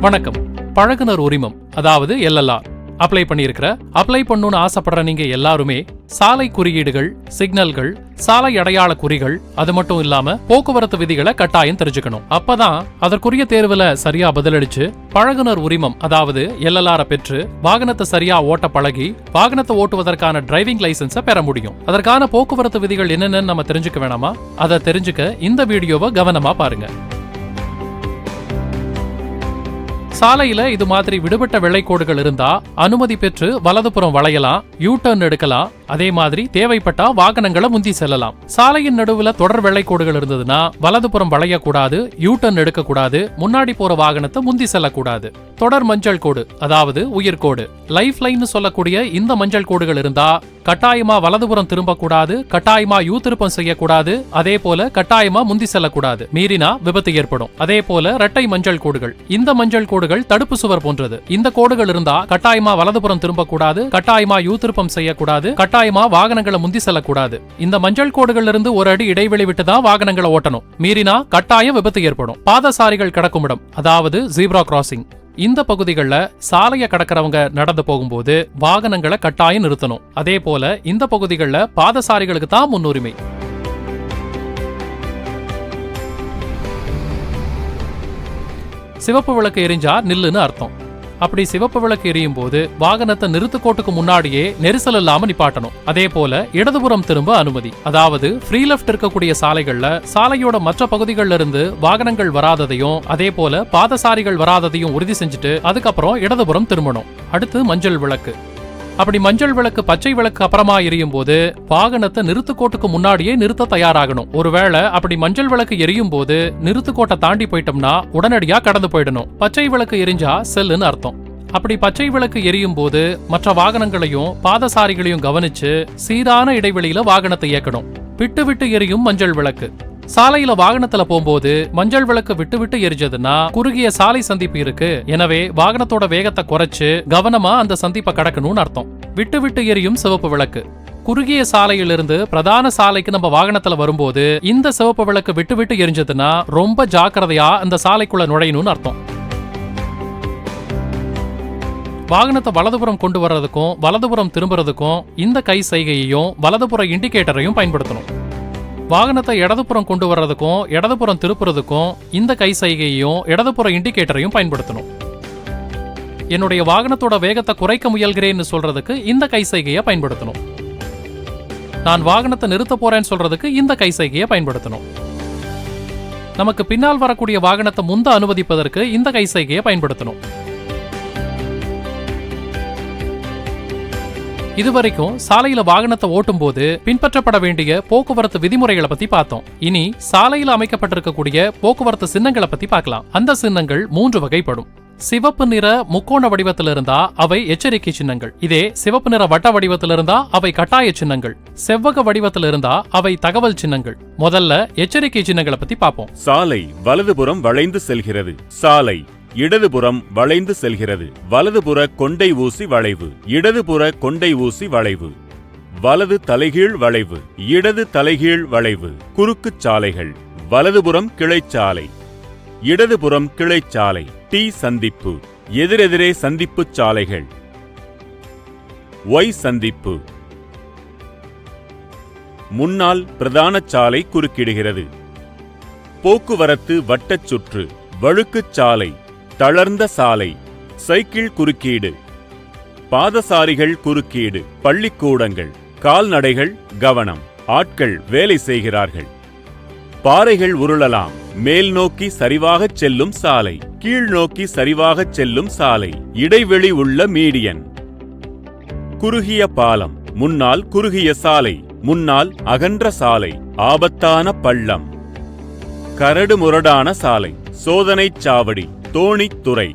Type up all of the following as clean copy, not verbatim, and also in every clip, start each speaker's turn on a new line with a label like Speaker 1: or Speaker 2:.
Speaker 1: வணக்கம். பழகுனர் உரிமம் அதாவது LLR அப்ளை பண்ணணும்னு ஆசைப்படுற நீங்க எல்லாருமே சாலை குறியீடுகள், சிக்னல்கள், சாலை அடையாள குறிகள், அது மட்டும் இல்லாம போக்குவரத்து விதிகளை கட்டாயம் தெரிஞ்சுக்கணும். அப்பதான் அதற்குரிய தேர்வுல சரியா பதிலளிச்சு பழகுனர் உரிமம் அதாவது LLR பெற்று வாகனத்தை சரியா ஓட்ட பழகி வாகனத்தை ஓட்டுவதற்கான டிரைவிங் லைசன்ஸை பெற முடியும். அதற்கான போக்குவரத்து விதிகள் என்னென்னு நம்ம தெரிஞ்சுக்க வேணாமா? அதை தெரிஞ்சுக்க இந்த வீடியோவை கவனமா பாருங்க. சாலையில இது மாதிரி விடுபட்ட வெள்ளைக்கோடுகள் இருந்தா அனுமதி பெற்று வலதுபுறம் வளையலாம், யூ டர்ன் எடுக்கலாம். அதே மாதிரி தேவைப்பட்டா வாகனங்களை முந்தி செல்லலாம். சாலையின் நடுவுல தொடர் வெள்ளைக்கோடுகள் இருந்ததுன்னா வலதுபுறம் வளையக்கூடாது, யூ டர்ன் எடுக்கக்கூடாது, முன்னாடி போற வாகனத்தை முந்தி செல்லக்கூடாது. தொடர் மஞ்சள் கோடு அதாவது உயிர்கோடு, லைஃப் லைன் சொல்லக்கூடிய இந்த மஞ்சள் கோடுகள் இருந்தா கட்டாயமா வலதுபுறம் திரும்பக்கூடாது, கட்டாயமா யூ திருப்பம் செய்யக்கூடாது, அதே போல கட்டாயமா முந்தி செல்லக்கூடாது. மீறினா விபத்து ஏற்படும். அதே போல இரட்டை மஞ்சள் கோடுகள், இந்த மஞ்சள் கோடுகள் தடுப்பு சுவர் போன்றது. இந்த கோடுகள் இருந்தா கட்டாயமா வலதுபுறம் திரும்பக்கூடாது, கட்டாயமா யூ திருப்பம் செய்யக்கூடாது, கட்டாயமா வாகனங்களை முந்தி செல்லக்கூடாது. இந்த மஞ்சள் கோடுகள் இருந்து ஒரு அடி இடைவெளி விட்டுதான் வாகனங்களை ஓட்டணும். மீறினா கட்டாயம் விபத்து ஏற்படும். பாதசாரிகள் கடக்கும் இடம் அதாவது ஜீப்ரா கிராசிங், இந்த பகுதிகளில் சாலையை கடக்கிறவங்க நடந்து போகும்போது வாகனங்களை கட்டாயம் நிறுத்தணும். அதே போல இந்த பகுதிகளில் பாதசாரிகளுக்கு தான் முன்னுரிமை. சிவப்பு விளக்கு எரிஞ்சா நில்லுன்னு அர்த்தம். அப்படி சிவப்பு விளக்கு எரியும் போது வாகனத்தை நிறுத்துக்கோட்டுக்கு முன்னாடியே நெரிசல் இல்லாம நிப்பாட்டணும். அதே போல இடதுபுறம் திரும்ப அனுமதி, அதாவது ஃப்ரீ லெஃப்ட் இருக்கக்கூடிய சாலைகள்ல சாலையோட மற்ற பகுதிகள்ல இருந்து வாகனங்கள் வராததையும் அதே போல பாதசாரிகள் வராததையும் உறுதி செஞ்சுட்டு அதுக்கப்புறம் இடதுபுறம் திரும்பணும். அடுத்து மஞ்சள் விளக்கு. அப்படி மஞ்சள் விளக்கு பச்சை விளக்கு அப்புறமா எரியும் போது வாகனத்தை நிறுத்துக்கோட்டுக்கு முன்னாடியே நிறுத்த தயாராகணும். ஒருவேளை அப்படி மஞ்சள் விளக்கு எரியும் போது நிறுத்துக்கோட்டை தாண்டி போயிட்டோம்னா உடனடியா கடந்து போயிடணும். பச்சை விளக்கு எரிஞ்சா செல்லுன்னு அர்த்தம். அப்படி பச்சை விளக்கு எரியும் போது மற்ற வாகனங்களையும் பாதசாரிகளையும் கவனிச்சு சீரான இடைவெளியில வாகனத்தை இயக்கணும். விட்டு விட்டு எரியும் மஞ்சள் விளக்கு. சாலையில வாகனத்துல போகும்போது மஞ்சள் விளக்கு விட்டு விட்டு எரிஞ்சதுன்னா குறுகிய சாலை சந்திப்பு இருக்கு, எனவே வாகனத்தோட வேகத்தை குறைச்சு கவனமா அந்த சந்திப்பை கடக்கணும்னு அர்த்தம். விட்டு விட்டு எரியும் சிவப்பு விளக்கு. குறுகிய சாலையிலிருந்து பிரதான சாலைக்கு நம்ம வாகனத்துல வரும்போது இந்த சிவப்பு விளக்கு விட்டு விட்டு எரிஞ்சதுன்னா ரொம்ப ஜாக்கிரதையா அந்த சாலைக்குள்ள நுழையணும்னு அர்த்தம். வாகனத்தை வலதுபுறம் கொண்டு வர்றதுக்கும் வலதுபுறம் திரும்புறதுக்கும் இந்த கை சைகையையும் வலதுபுற இண்டிகேட்டரையும் பயன்படுத்தணும். வாகனத்தை இடதுபுறம் கொண்டு வர்றதுக்கும் இடதுபுறம் திருப்புறதுக்கும் இந்த கை சைகையையும் இடதுபுற இண்டிகேட்டரையும் பயன்படுத்தணும். என்னுடைய வாகனத்தோட வேகத்தை குறைக்க முயல்கிறேன்னு சொல்றதுக்கு இந்த கை சைகையை பயன்படுத்தணும். நான் வாகனத்தை நிறுத்த போறேன்னு சொல்றதுக்கு இந்த கை சைகையை பயன்படுத்தணும். நமக்கு பின்னால் வரக்கூடிய வாகனத்தை முந்த அனுமதிப்பதற்கு இந்த கை சைகையை பயன்படுத்தணும். இதுவரைக்கும் சாலையில வாகனத்தை ஓட்டும் போது பின்பற்றப்பட வேண்டிய போக்குவரத்து விதிமுறைகளை பத்தி பார்த்தோம். இனி சாலையில அமைக்கப்பட்டிருக்கக்கூடிய போக்குவரத்து சின்னங்களை பத்தி பார்க்கலாம். அந்த சின்னங்கள் 3 வகைப்படும். சிவப்பு நிற முக்கோண வடிவத்தில் இருந்தா அவை எச்சரிக்கை சின்னங்கள். இதே சிவப்பு நிற வட்ட வடிவத்தில் இருந்தா அவை கட்டாய சின்னங்கள். செவ்வக வடிவத்தில் இருந்தா அவை தகவல் சின்னங்கள். முதல்ல எச்சரிக்கை சின்னங்களை பத்தி பார்ப்போம்.
Speaker 2: சாலை வலதுபுறம் வளைந்து செல்கிறது. சாலை இடதுபுறம் வளைந்து செல்கிறது. வலதுபுற கொண்டை ஊசி வளைவு, இடதுபுற கொண்டை ஊசி வளைவு, வலது தலைகீழ் வளைவு, இடது தலைகீழ் வளைவு. குறுக்கு சாலைகள் வலதுபுறம் கிளைச்சாலை, இடதுபுறம் கிளைச்சாலை. டி சந்திப்பு, எதிரெதிரே சந்திப்பு சாலைகள். ஒய் சந்திப்பு, முன்னால் பிரதான சாலை குறுக்கிடுகிறது. போக்குவரத்து வட்டச் சுற்று, வழுக்குச் சாலை, தளர்ந்த சாலை, சைக்கிள் குறுக்கீடு, பாதசாரிகள் குறுக்கீடு, பள்ளிக்கூடங்கள், கால்நடைகள் கவனம், ஆட்கள் வேலை செய்கிறார்கள். பாறைகள் உருளலாம். மேல் நோக்கி சரிவாகச் செல்லும் சாலை, கீழ் நோக்கி சரிவாகச் செல்லும் சாலை, இடைவெளி உள்ள மீடியன். குறுகிய பாலம், முன்னால் குறுகிய சாலை, முன்னால் அகன்ற சாலை, ஆபத்தான பள்ளம். கரடு முரடான சாலை, சோதனைச் சாவடி, தோணித்துறை.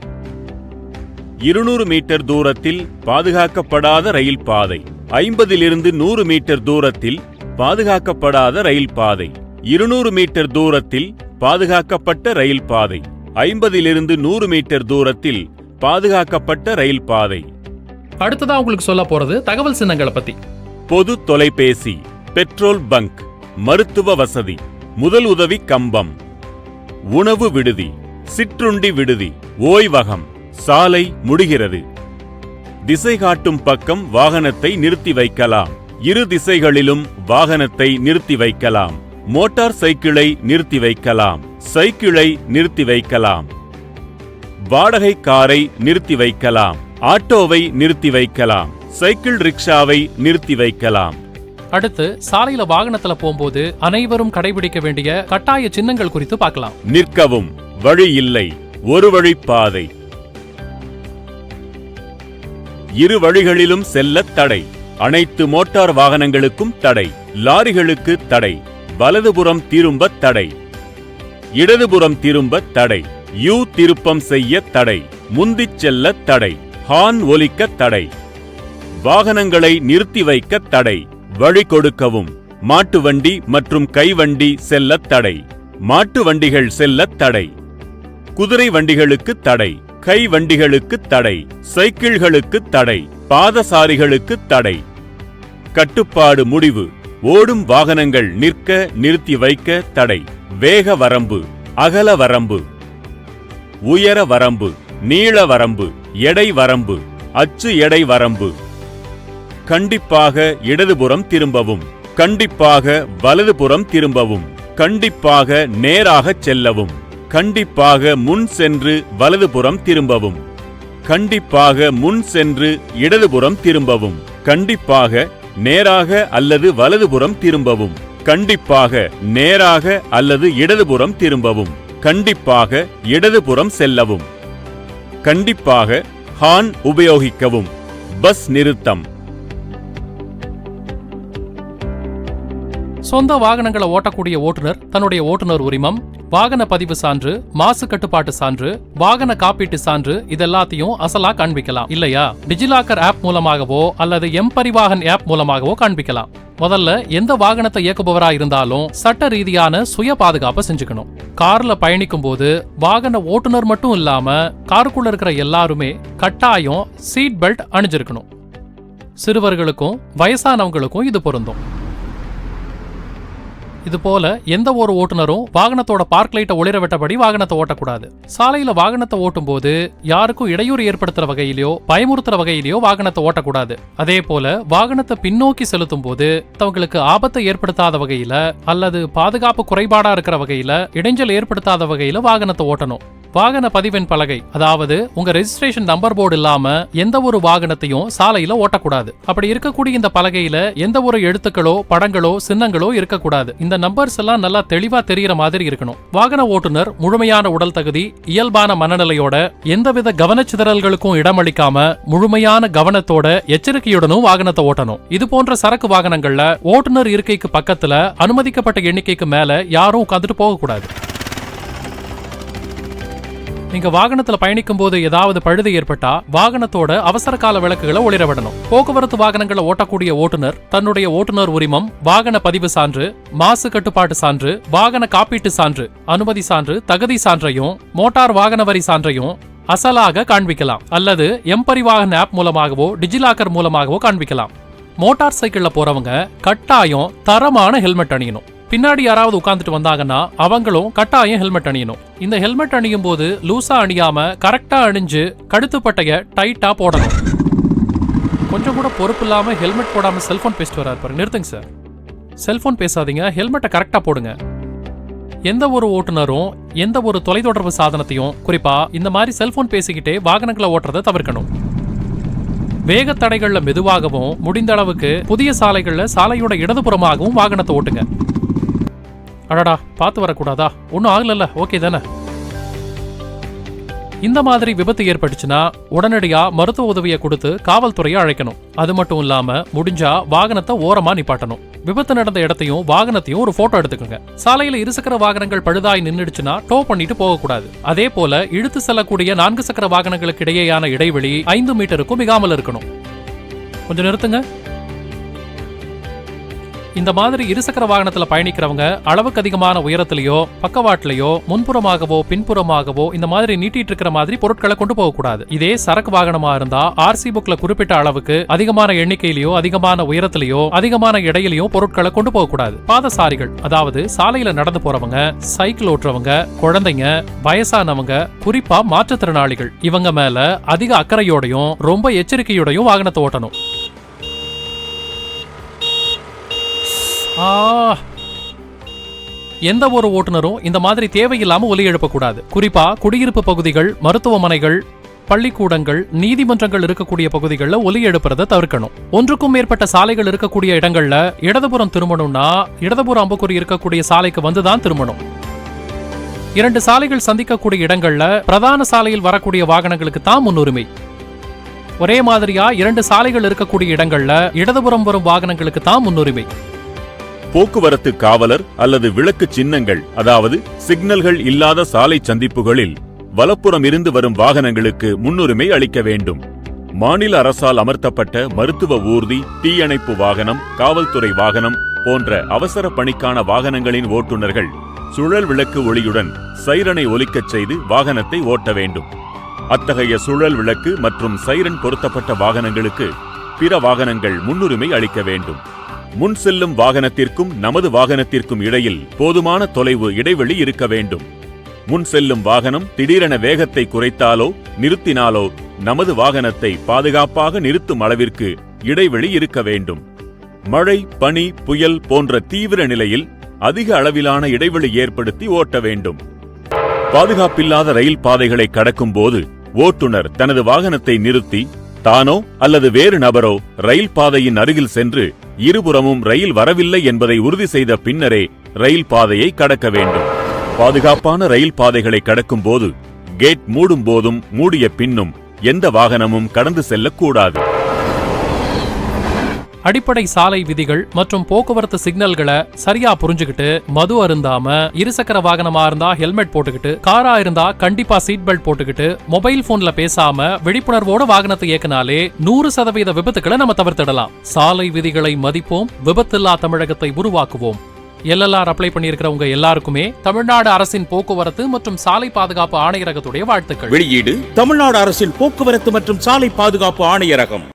Speaker 2: 200 மீட்டர் தூரத்தில் பாதுகாக்கப்படாத ரயில் பாதை, 50 100 மீட்டர் தூரத்தில் பாதுகாக்கப்படாத ரயில் பாதை, 200 மீட்டர் தூரத்தில் பாதுகாக்கப்பட்ட ரயில் பாதை, 50 100 மீட்டர் தூரத்தில் பாதுகாக்கப்பட்ட ரயில் பாதை.
Speaker 1: அடுத்ததா உங்களுக்கு சொல்ல போறது தகவல் சின்னங்களை பத்தி.
Speaker 2: பொது தொலைபேசி, பெட்ரோல் பங்க், மருத்துவ வசதி, முதல் உதவி கம்பம், உணவு விடுதி, சிற்றுண்டி விடுதி, ஓய்வகம். சாலை முடிகிறது. திசை காட்டும் பக்கம் வாகனத்தை நிறுத்தி வைக்கலாம். இரு திசைகளிலும் வாகனத்தை நிறுத்தி வைக்கலாம். மோட்டார் சைக்கிளை நிறுத்தி வைக்கலாம். சைக்கிளை நிறுத்தி வைக்கலாம். வாடகை காரை நிறுத்தி வைக்கலாம். ஆட்டோவை நிறுத்தி வைக்கலாம். சைக்கிள் ரிக்ஷாவை நிறுத்தி வைக்கலாம்.
Speaker 1: அடுத்து சாலையில வாகனத்துல போகும்போது அனைவரும் கடைபிடிக்க வேண்டிய கட்டாய சின்னங்கள் குறித்து பார்க்கலாம்.
Speaker 2: நிற்கவும். வழி இல்லை. ஒரு வழி பாதை. இரு வழிகளிலும் செல்ல தடை. அனைத்து மோட்டார் வாகனங்களுக்கும் தடை. லாரிகளுக்கு தடை. வலதுபுறம் திரும்ப தடை. இடதுபுறம் திரும்ப தடை. யூ திருப்பம் செய்ய தடை. முந்திச் செல்ல தடை. ஹார்ன் ஒலிக்க தடை. வாகனங்களை நிறுத்தி வைக்க தடை. வழி கொடுக்கவும். மாட்டு வண்டி மற்றும் கைவண்டி செல்ல தடை. மாட்டு வண்டிகள் செல்ல தடை. குதிரை வண்டிகளுக்கு தடை. கை வண்டிகளுக்கு தடை. சைக்கிள்களுக்கு தடை. பாதசாரிகளுக்கு தடை. கட்டுப்பாடு முடிவு. ஓடும் வாகனங்கள் நிற்க நிறுத்தி வைக்க தடை. வேக வரம்பு. அகல வரம்பு. உயர வரம்பு. நீள வரம்பு. எடை வரம்பு. அச்சு எடை வரம்பு. கண்டிப்பாக இடதுபுறம் திரும்பவும். கண்டிப்பாக வலதுபுறம் திரும்பவும். கண்டிப்பாக நேராகச் செல்லவும். கண்டிப்பாக முன் சென்று வலதுபுறம் திரும்பவும். கண்டிப்பாக முன் சென்று இடதுபுறம் திரும்பவும். கண்டிப்பாக நேராக அல்லது வலதுபுறம் திரும்பவும். கண்டிப்பாக நேராக அல்லது இடதுபுறம் திரும்பவும். கண்டிப்பாக இடதுபுறம் செல்லவும். கண்டிப்பாக ஹார்ன் உபயோகிக்கவும். பஸ் நிறுத்தம்.
Speaker 1: சொந்த வாகனங்களை ஓட்டக்கூடிய ஓட்டுநர் தன்னுடைய ஓட்டுநர் உரிமம், வாகன பதிவு சான்று, மாசு கட்டுப்பாட்டு சான்று, வாகன காப்பீட்டு சான்று இதெல்லாத்தையும் அசலா காண்பிக்கலாம். இல்லையா டிஜிலாக்கர் ஆப் மூலமாகவோ அல்லது எம்பரிவாகன் ஆப் மூலமாகவோ காண்பிக்கலாம். முதல்ல எந்த வாகனத்தை இயக்குபவரா இருந்தாலும் சட்ட ரீதியான சுய பாதுகாப்பை செஞ்சுக்கணும். கார்ல பயணிக்கும் போது வாகன ஓட்டுநர் மட்டும் இல்லாம காருக்குள்ள இருக்கிற எல்லாருமே கட்டாயம் சீட் பெல்ட் அணிஞ்சிருக்கணும். சிறுவர்களுக்கும் வயசானவங்களுக்கும் இது பொருந்தும். இது போல எந்த ஒரு ஓட்டுநரும் வாகனத்தோட பார்க் லைட்டை ஒளிர விட்டபடி வாகனத்தை ஓட்டக்கூடாது. சாலையில வாகனத்தை ஓட்டும் போது யாருக்கும் இடையூறு ஏற்படுத்துற வகையிலயோ பயமுறுத்துற வகையிலயோ வாகனத்தை ஓட்டக்கூடாது. அதே போல வாகனத்தை பின்னோக்கி செலுத்தும் போது தங்களுக்கு ஆபத்தை ஏற்படுத்தாத வகையில அல்லது பாதுகாப்பு குறைபாடா இருக்கிற வகையில இடைஞ்சல் ஏற்படுத்தாத வகையில வாகனத்தை ஓட்டணும். வாகன பதிவெண் பலகை, அதாவது உங்க ரெஜிஸ்ட்ரேஷன் நம்பர் போர்டு இல்லாம எந்த ஒரு வாகனத்தையும் சாலையில ஓட்டக்கூடாது. அப்படி இருக்கக்கூடிய இந்த பலகையில எந்த ஒரு எழுத்துக்களோ படங்களோ சின்னங்களோ இருக்கக்கூடாது. இந்த நம்பர்ஸ் எல்லாம் நல்லா தெளிவா தெரியற மாதிரி இருக்கணும். வாகன ஓட்டுநர் முழுமையான உடல் தகுதி, இயல்பான மனநிலையோட எந்தவித கவனச்சிதறல்களுக்கும் இடமளிக்காம முழுமையான கவனத்தோட எச்சரிக்கையுடனும் வாகனத்தை ஓட்டணும். இது போன்ற சரக்கு வாகனங்கள்ல ஓட்டுநர் இருக்கைக்கு பக்கத்துல அனுமதிக்கப்பட்ட எண்ணிக்கைக்கு மேல யாரும் உட்கார்ந்துட்டு போகக்கூடாது. நீங்க வாகனத்துல பயணிக்கும் போது ஏதாவது பழுது ஏற்பட்டா வாகனத்தோட அவசர கால விளக்குகளை ஒளிர விடணும். போக்குவரத்து வாகனங்களை ஓட்டக்கூடிய ஓட்டுநர் தன்னுடைய ஓட்டுநர் உரிமம், வாகன பதிவு சான்று, மாசு கட்டுப்பாட்டு சான்று, வாகன காப்பீட்டு சான்று, அனுமதி சான்று, தகுதி சான்றையும் மோட்டார் வாகன வரி சான்றையும் அசலாக காண்பிக்கலாம். அல்லது எம்பரிவாகன் ஆப் மூலமாகவோ டிஜிலாக்கர் மூலமாகவோ காண்பிக்கலாம். மோட்டார் சைக்கிள்ல போறவங்க கட்டாயம் தரமான ஹெல்மெட் அணியணும். பின்னாடி யாராவது உட்கார்ந்துட்டு வந்தாங்கன்னா அவங்களும் கட்டாயம் ஹெல்மெட் அணியணும். இந்த ஹெல்மெட் அணியும் போது லூசா அணியாம கரெக்டா அணிஞ்சு கழுத்துப்பட்டைய டைட்டா போடணும். கொஞ்சம் கூட பொறுப்பு இல்லாம ஹெல்மெட் போடாம செல்போன் பேசிட்டு வராரு பாருங்க. நிறுத்துங்க சார், செல்போன் பேசாதீங்க, ஹெல்மெட்டை கரெக்டா போடுங்க. எந்த ஒரு ஓட்டுநரும் எந்த ஒரு தொலைத்தொடர்பு சாதனத்தையும், குறிப்பா இந்த மாதிரி செல்போன் பேசிக்கிட்டே வாகனங்களை ஓட்டுறதை தவிர்க்கணும். வேக தடைகள்ல மெதுவாகவும் முடிந்த அளவுக்கு புதிய சாலைகள்ல சாலையோட இடதுபுறமாகவும் வாகனத்தை ஓட்டுங்க. அடடா, பார்த்து வரக்கூடாதா? ஒன்னும் ஆகல, ஓகே தானே? இந்த மாதிரி விபத்து ஏற்பட்டுச்சுன்னா உடனடியா மருத்துவ உதவியை கொடுத்து காவல்துறையை அழைக்கணும். அது மட்டும் இல்லாம முடிஞ்சா வாகனத்தை ஓரமா நிப்பாட்டணும். விபத்து நடந்த இடத்தையும் வாகனத்தையும் ஒரு போட்டோ எடுத்துக்கோங்க. சாலையில இருசக்கர வாகனங்கள் பழுதாய் நின்னுடுச்சுன்னா டோ பண்ணிட்டு போகக்கூடாது. அதே போல இழுத்து செல்லக்கூடிய 4 சக்கர வாகனங்களுக்கு இடையேயான இடைவெளி 5 மீட்டருக்கும் மிகாமல் இருக்கணும். கொஞ்சம் நிறுத்துங்க. இந்த மாதிரி இருசக்கர வாகனத்துல பயணிக்கிறவங்க அளவுக்கு அதிகமான உயரத்திலேயோ பக்கவாட்டிலேயோ முன்புறமாகவோ பின்புறமாகவோ இந்த மாதிரி நீட்டிட்டு இருக்கிற மாதிரி பொருட்களை கொண்டு போக கூடாது. இதே சரக்கு வாகனமா இருந்தா ஆர்சி புக்ல குறிப்பிட்ட அளவுக்கு அதிகமான எண்ணிக்கையிலயோ அதிகமான உயரத்திலேயோ அதிகமான இடையிலயோ பொருட்களை கொண்டு போக கூடாது. பாதசாரிகள், அதாவது சாலையில நடந்து போறவங்க, சைக்கிள் ஓட்டுறவங்க, குழந்தைங்க, வயசானவங்க, குறிப்பா மாற்றுத்திறனாளிகள், இவங்க மேல அதிக அக்கறையோடையும் ரொம்ப எச்சரிக்கையோடையும் வாகனத்தை ஓட்டணும். எந்த ஒரு ஓட்டுநரும் இந்த மாதிரி தேவையில்லாம ஒலி எழுப்பக்கூடாது. குறிப்பா குடியிருப்பு பகுதிகள், மருத்துவமனைகள், பள்ளிக்கூடங்கள், நீதிமன்றங்கள் இருக்கக்கூடிய பகுதிகளில் ஒலி எழுப்புறதை தவிர்க்கணும். ஒன்றுக்கும் மேற்பட்ட சாலைகள் இருக்கக்கூடிய இடங்கள்ல இடதுபுறம் திரும்பணும்னா இடதுபுற அம்புக்குறி இருக்கக்கூடிய சாலைக்கு வந்துதான் திரும்பணும். 2 சாலைகள் சந்திக்கக்கூடிய இடங்கள்ல பிரதான சாலையில் வரக்கூடிய வாகனங்களுக்கு தான் முன்னுரிமை. ஒரே மாதிரியா 2 சாலைகள் இருக்கக்கூடிய இடங்கள்ல இடதுபுறம் வரும் வாகனங்களுக்கு தான் முன்னுரிமை.
Speaker 2: போக்குவரத்து காவலர் அல்லது விளக்கு சின்னங்கள், அதாவது சிக்னல்கள் இல்லாத சாலை சந்திப்புகளில் வலப்புறம் இருந்து வரும் வாகனங்களுக்கு முன்னுரிமை அளிக்க வேண்டும். மாநில அரசால் அமர்த்தப்பட்ட மருத்துவ ஊர்தி, தீயணைப்பு வாகனம், காவல்துறை வாகனம் போன்ற அவசர பணிக்கான வாகனங்களின் ஓட்டுநர்கள் சுழல் விளக்கு ஒளியுடன் சைரனை ஒலிக்கச் செய்து வாகனத்தை ஓட்ட வேண்டும். அத்தகைய சுழல் விளக்கு மற்றும் சைரன் பொருத்தப்பட்ட வாகனங்களுக்கு பிற வாகனங்கள் முன்னுரிமை அளிக்க வேண்டும். முன் செல்லும் வாகனத்திற்கும் நமது வாகனத்திற்கும் இடையில் போதுமான தொலைவு இடைவெளி இருக்க வேண்டும். முன் செல்லும் வாகனம் திடீரென வேகத்தை குறைத்தாலோ நிறுத்தினாலோ நமது வாகனத்தை பாதுகாப்பாக நிறுத்தும் அளவிற்கு இடைவெளி இருக்க வேண்டும். மழை, பனி, புயல் போன்ற தீவிர நிலையில் அதிக அளவிலான இடைவெளி ஏற்படுத்தி ஓட்ட வேண்டும். பாதுகாப்பில்லாத ரயில் பாதைகளை கடக்கும் போது ஓட்டுநர் தனது வாகனத்தை நிறுத்தி தானோ அல்லது வேறு நபரோ ரயில் பாதையின் அருகில் சென்று இருபுறமும் ரயில் வரவில்லை என்பதை உறுதி செய்த பின்னரே ரயில் பாதையை கடக்க வேண்டும். பாதுகாப்பான ரயில் பாதைகளை கடக்கும் போது கேட் மூடும் போதும் மூடிய பின்னும் எந்த வாகனமும் கடந்து செல்லக்கூடாது.
Speaker 1: அடிப்படை சாலை விதிகள் மற்றும் போக்குவரத்து சிக்னல்களை சரியா புரிஞ்சுக்கிட்டு மது அருந்தாம, இருசக்கர வாகனமா இருந்தா ஹெல்மெட் போட்டுக்கிட்டு, காரா இருந்தா கண்டிப்பா சீட் பெல்ட் போட்டுக்கிட்டு, மொபைல் போன்ல பேசாம விழிப்புணர்வோட வாகனத்தை இயக்கினாலே 100% விபத்துக்களை நம்ம தவிர்த்திடலாம். சாலை விதிகளை மதிப்போம், விபத்தில்லா தமிழகத்தை உருவாக்குவோம். LLR அப்ளை பண்ணியிருக்கிறவங்க எல்லாருக்குமே தமிழ்நாடு அரசின் போக்குவரத்து மற்றும் சாலை பாதுகாப்பு ஆணையரகத்துடைய வாழ்த்துக்கள்.
Speaker 3: வெளியீடு தமிழ்நாடு அரசின் போக்குவரத்து மற்றும் சாலை பாதுகாப்பு ஆணையரகம்.